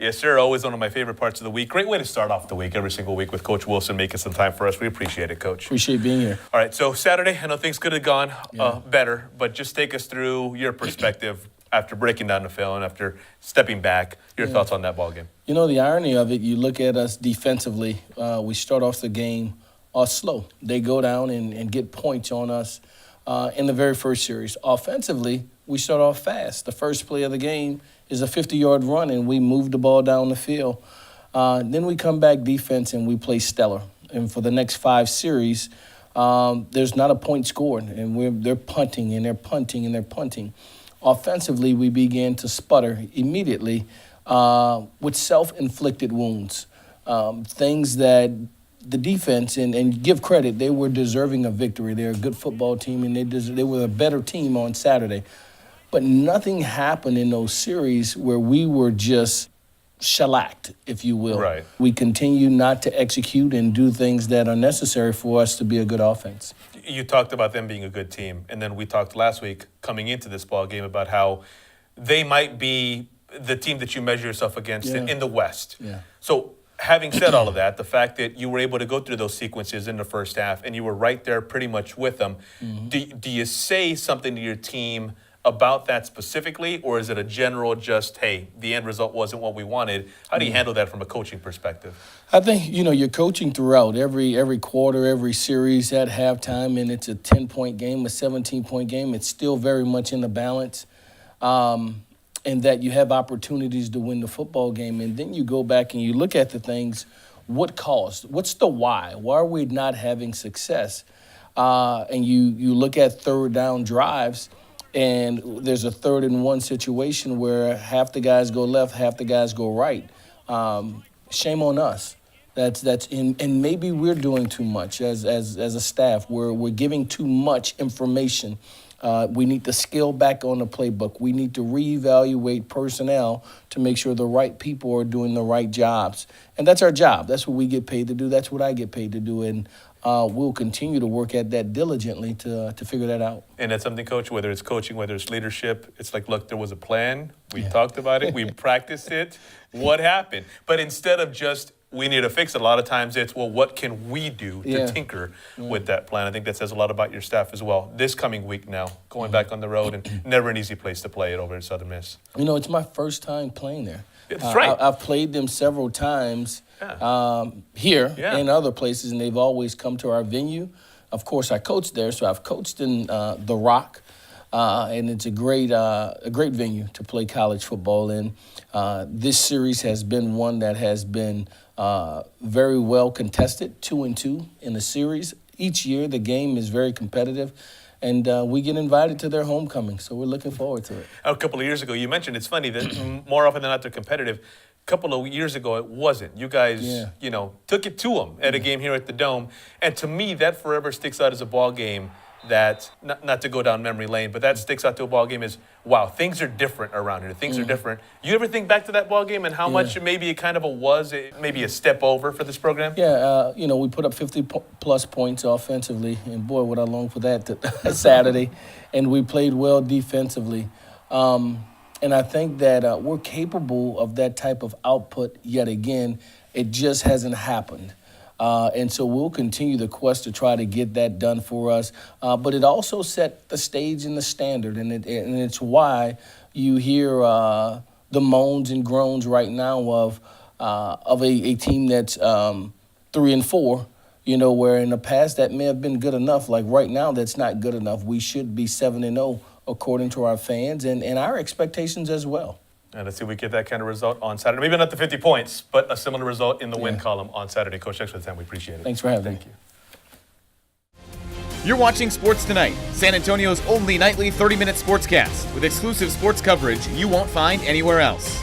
Yes, sir. Always one of my favorite parts of the week. Great way to start off the week, every single week with Coach Wilson making some time for us. We appreciate it, Coach. Appreciate being here. All right, so Saturday, I know things could have gone better, but just take us through your perspective after breaking down the film and after stepping back, your thoughts on that ball game. You know, the irony of it, you look at us defensively, we start off the game slow. They go down and get points on us in the very first series. Offensively, we start off fast. The first play of the game is a 50-yard run, and we move the ball down the field. Then we come back defense, and we play stellar. And for the next 5 series, there's not a point scored, and they're punting, and they're punting, and they're punting. Offensively, we began to sputter immediately with self-inflicted wounds, things that the defense, and give credit, they were deserving of victory. They're a good football team, and they were a better team on Saturday. But nothing happened in those series where we were just shellacked, if you will. Right. We continue not to execute and do things that are necessary for us to be a good offense. You talked about them being a good team, and then we talked last week coming into this ball game about how they might be the team that you measure yourself against in the West. Yeah. So having said all of that, the fact that you were able to go through those sequences in the first half and you were right there pretty much with them, do you say something to your team about that specifically, or is it a general just, hey, the end result wasn't what we wanted? How do you handle that from a coaching perspective? I think, you're coaching throughout every quarter, every series at halftime, and it's a 10-point game, a 17-point game. It's still very much in the balance, and that you have opportunities to win the football game. And then you go back and you look at the things, what caused? What's the why? Why are we not having success? And you look at third down drives, and there's a 3rd and 1 situation where half the guys go left, half the guys go right. Shame on us. And maybe we're doing too much as a staff. We're giving too much information. We need to scale back on the playbook. We need to reevaluate personnel to make sure the right people are doing the right jobs. And that's our job. That's what we get paid to do. That's what I get paid to do. And we'll continue to work at that diligently to figure that out. And that's something, Coach, whether it's coaching, whether it's leadership, it's like, look, there was a plan. We talked about it. We practiced it. What happened? But instead of just, we need to fix it, a lot of times it's, well, what can we do to tinker with that plan? I think that says a lot about your staff as well. This coming week now, going back on the road, and never an easy place to play it over at Southern Miss. It's my first time playing there. That's right. I've played them several times here and other places, and they've always come to our venue. Of course, I coached there, so I've coached in The Rock, and it's a great venue to play college football in. This series has been one that has been very well contested, 2-2 in the series. Each year, the game is very competitive. And we get invited to their homecoming, so we're looking forward to it. A couple of years ago, you mentioned, it's funny that more often than not they're competitive. A couple of years ago, it wasn't. You guys, took it to them at a game here at the Dome. And to me, that forever sticks out as a ball game that, not to go down memory lane, but that sticks out to a ball game is, wow, things are different around here. Things are different. You ever think back to that ball game and how much maybe it kind of was maybe a step over for this program? Yeah, we put up 50-plus points offensively, and boy, would I long for that Saturday. And we played well defensively. And I think that we're capable of that type of output yet again. It just hasn't happened. And so we'll continue the quest to try to get that done for us. But it also set the stage and the standard, and it's why you hear the moans and groans right now of a team that's 3-4. Where in the past that may have been good enough. Like right now, that's not good enough. We should be 7-0 according to our fans and our expectations as well. And let's see if we get that kind of result on Saturday. Maybe not the 50 points, but a similar result in the win column on Saturday. Coach, thanks for the time. We appreciate it. Thanks for having me. Thank you. You're watching Sports2Nite, San Antonio's only nightly 30-minute sportscast with exclusive sports coverage you won't find anywhere else.